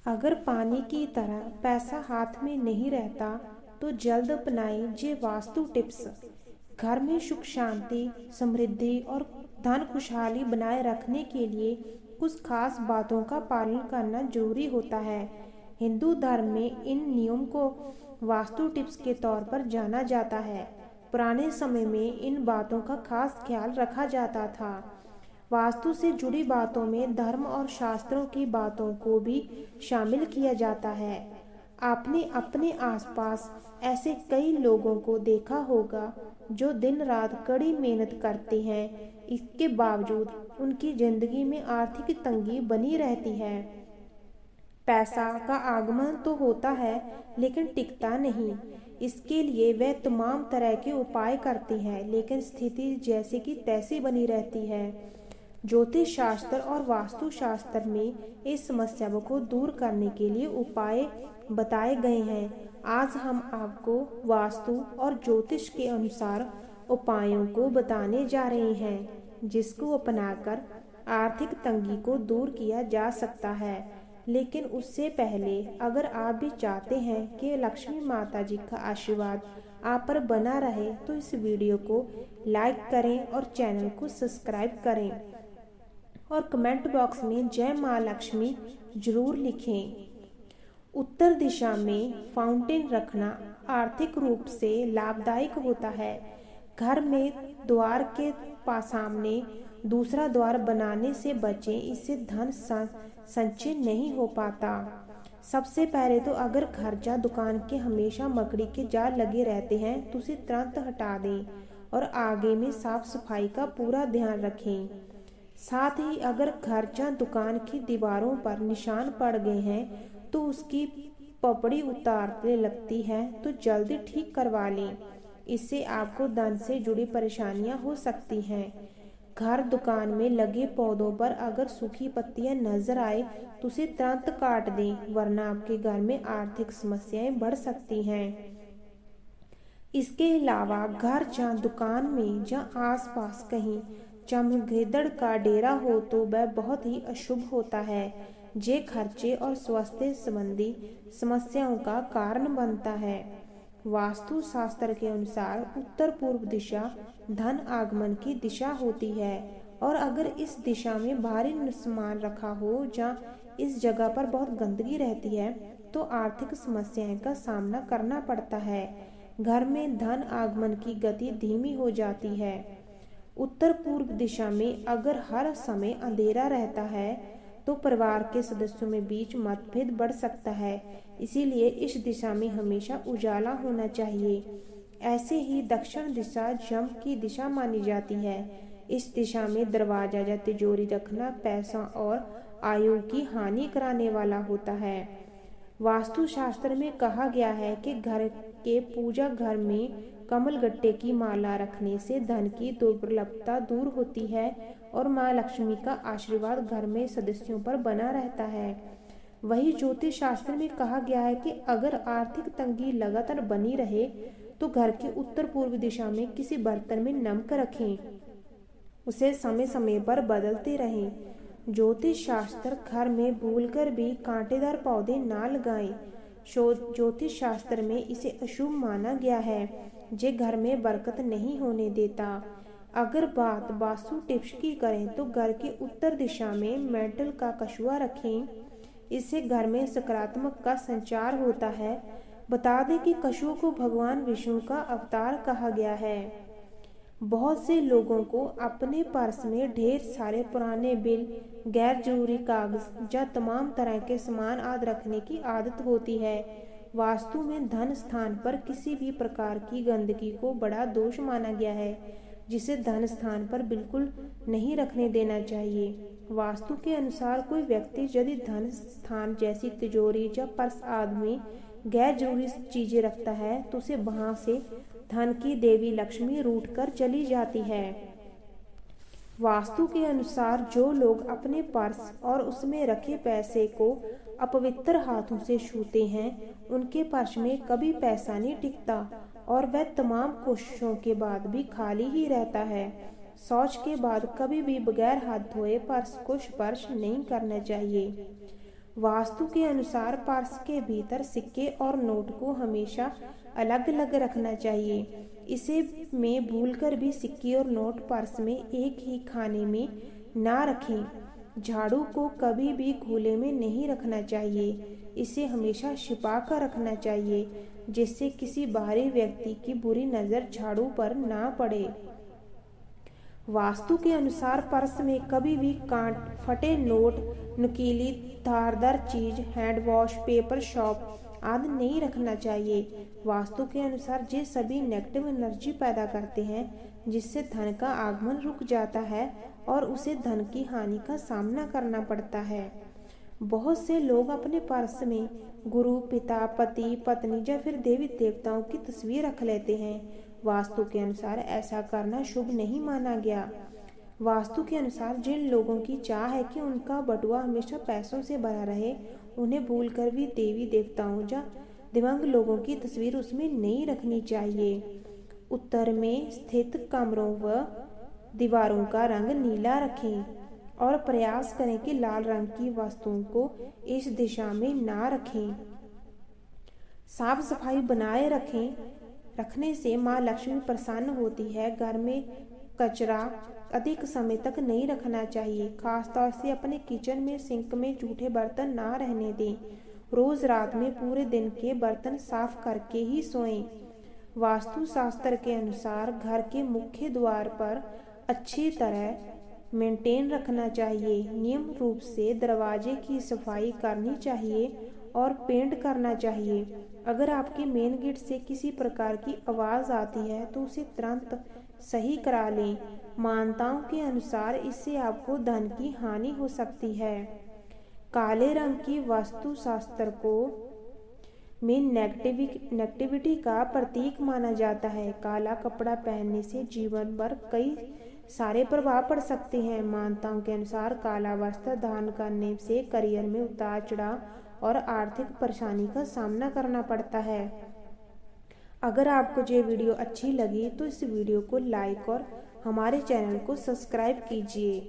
अगर पानी की तरह पैसा हाथ में नहीं रहता तो जल्द अपनाएं ये वास्तु टिप्स। घर में सुख शांति समृद्धि और धन खुशहाली बनाए रखने के लिए कुछ खास बातों का पालन करना जरूरी होता है। हिंदू धर्म में इन नियम को वास्तु टिप्स के तौर पर जाना जाता है। पुराने समय में इन बातों का खास ख्याल रखा जाता था। वास्तु से जुड़ी बातों में धर्म और शास्त्रों की बातों को भी शामिल किया जाता है। आपने अपने आसपास ऐसे कई लोगों को देखा होगा जो दिन रात कड़ी मेहनत करते हैं, इसके बावजूद उनकी जिंदगी में आर्थिक तंगी बनी रहती है। पैसा का आगमन तो होता है लेकिन टिकता नहीं। इसके लिए वह तमाम तरह के उपाय करती है लेकिन स्थिति जैसी की तैसी बनी रहती है। ज्योतिष शास्त्र और वास्तु शास्त्र में इस समस्या को दूर करने के लिए उपाय बताए गए हैं। आज हम आपको वास्तु और ज्योतिष के अनुसार उपायों को बताने जा रहे हैं जिसको अपनाकर आर्थिक तंगी को दूर किया जा सकता है। लेकिन उससे पहले अगर आप भी चाहते हैं कि लक्ष्मी माता जी का आशीर्वाद आप पर बना रहे तो इस वीडियो को लाइक करें और चैनल को सब्सक्राइब करें और कमेंट बॉक्स में जय माँ लक्ष्मी जरूर लिखें। उत्तर दिशा में फाउंटेन रखना आर्थिक रूप से लाभदायक होता है। घर में द्वार के सामने दूसरा द्वार बनाने से बचें, इससे धन संचय नहीं हो पाता। सबसे पहले तो अगर घर या दुकान के हमेशा मकड़ी के जाल लगे रहते हैं तो उसे तुरंत हटा दें और आगे में साफ सफाई का पूरा ध्यान रखें। साथ ही अगर घर या दुकान की दीवारों पर निशान पड़ गए हैं तो उसकी पपड़ी उतारने लगती है तो जल्दी ठीक करवा लें, इससे आपको धन से जुड़ी परेशानियां हो सकती हैं। घर दुकान में लगे पौधों पर अगर सूखी पत्तियां नजर आए तो उसे तुरंत काट दें, वरना आपके घर में आर्थिक समस्याएं बढ़ सकती हैं। इसके अलावा घर या दुकान में या आसपास कहीं चमगेदड़ का डेरा हो तो वह बहुत ही अशुभ होता है। ये खर्चे और स्वास्थ्य संबंधी समस्याओं का कारण बनता है। वास्तु शास्त्र के अनुसार उत्तर पूर्व दिशा धन आगमन की दिशा होती है और अगर इस दिशा में भारी सामान रखा हो या इस जगह पर बहुत गंदगी रहती है तो आर्थिक समस्याएं का सामना करना पड़ता है। घर में धन आगमन की गति धीमी हो जाती है। उत्तर पूर्व दिशा में अगर हर समय अंधेरा रहता है तो परिवार के सदस्यों में बीच मतभेद बढ़ सकता है, इसीलिए इस दिशा में हमेशा उजाला होना चाहिए। ऐसे ही दक्षिण दिशा यम की दिशा मानी जाती है। इस दिशा में दरवाजा या तिजोरी रखना पैसा और आयु की हानि कराने वाला होता है। वास्तु शास्त्र में कहा गया है कि घर के पूजा घर में कमल गट्टे की माला रखने से धन की दुर्लभता दूर होती है और माँ लक्ष्मी का आशीर्वाद घर में सदस्यों पर बना रहता है। वही ज्योतिष शास्त्र में कहा गया है कि अगर आर्थिक तंगी लगातार बनी रहे तो घर के उत्तर पूर्व दिशा में किसी बर्तन में नमक रखें, उसे समय समय पर बदलते रहें। ज्योतिष शास्त्र घर में भूलकर भी कांटेदार पौधे ना लगाएं। ज्योतिष शास्त्र में इसे अशुभ माना गया है, जे घर में बरकत नहीं होने देता। अगर बात वास्तु टिप्स की करें तो घर के उत्तर दिशा में मेटल का कछुआ रखें, इससे घर में सकारात्मक का संचार होता है। बता दें कि कछुओं को भगवान विष्णु का अवतार कहा गया है। बहुत से लोगों को अपने पर्स में ढेर सारे पुराने बिल, गैर जरूरी कागज या तमाम तरह के सामान आदि रखने की आदत होती है। वास्तु में धन स्थान पर किसी भी प्रकार की गंदगी को बड़ा दोष माना गया है, जिसे धन स्थान पर बिल्कुल नहीं रखने देना चाहिए। वास्तु के अनुसार कोई व्यक्ति यदि धन स्थान जैसी तिजोरी या पर्स आदि में गैर जरूरी चीजें रखता है तो उसे वहां से धन की देवी लक्ष्मी रूठ कर चली जाती है। वास्तु के अनुसार जो लोग अपने पर्स और उसमें रखे पैसे को अपवित्र हाथों से छूते हैं उनके पर्स में कभी पैसा नहीं टिकता और वह तमाम कोशिशों के बाद भी खाली ही रहता है। शौच के बाद कभी भी बगैर हाथ धोए पर्स को स्पर्श नहीं करना चाहिए। वास्तु के अनुसार पर्स के भीतर सिक्के और नोट को हमेशा अलग अलग रखना चाहिए। इसे में भूलकर भी सिक्के और नोट पर्स में एक ही खाने में ना रखें। झाड़ू को कभी भी खुले में नहीं रखना चाहिए, इसे हमेशा छिपा कर रखना चाहिए जिससे किसी बाहरी व्यक्ति की बुरी नज़र झाड़ू पर ना पड़े। वास्तु के अनुसार पर्स में कभी भी कांट, फटे नोट, नुकीली धारदार चीज, हैंड वॉश, पेपर शॉप आदि नहीं रखना चाहिए। वास्तु के अनुसार ये सभी नेगेटिव एनर्जी पैदा करते हैं जिससे धन का आगमन रुक जाता है और उसे धन की हानि का सामना करना पड़ता है। बहुत से लोग अपने पर्स में गुरु, पिता, पति, पत्नी या फिर देवी देवताओं की तस्वीर रख लेते हैं। वास्तु के अनुसार ऐसा करना शुभ नहीं माना गया। वास्तु के अनुसार जिन लोगों की चाह है कि उनका बटुआ हमेशा पैसों से भरा रहे, उन्हें भूलकर भी देवी देवताओं या दिव्यांग लोगों की तस्वीर उसमें नहीं रखनी चाहिए। उत्तर में स्थित कमरों व दीवारों का रंग नीला रखें और प्रयास करें कि लाल रंग की वस्तुओं को इस दिशा में ना रखें। साफ सफाई बनाए रखने से माँ लक्ष्मी प्रसन्न होती है। घर में कचरा अधिक समय तक नहीं रखना चाहिए, खासतौर से अपने किचन में सिंक में जूठे बर्तन ना रहने दें। रोज रात में पूरे दिन के बर्तन साफ करके ही सोएं। वास्तु शास्त्र के अनुसार घर के मुख्य द्वार पर अच्छी तरह मेंटेन रखना चाहिए। नियम रूप से दरवाजे की सफाई करनी चाहिए और पेंट करना चाहिए। अगर आपके मेन गेट से किसी प्रकार की आवाज़ आती है तो उसे तुरंत सही करा लें। मान्यताओं के अनुसार इससे आपको धन की हानि हो सकती है। काले रंग की वास्तु शास्त्र को में नेगेटिविटी का प्रतीक माना जाता है। काला कपड़ा पहनने से जीवन भर कई सारे प्रभाव पड़ सकते हैं। मान्यताओं के अनुसार काला वस्त्र धारण करने से करियर में उतार चढ़ाव और आर्थिक परेशानी का सामना करना पड़ता है। अगर आपको ये वीडियो अच्छी लगी तो इस वीडियो को लाइक और हमारे चैनल को सब्सक्राइब कीजिए।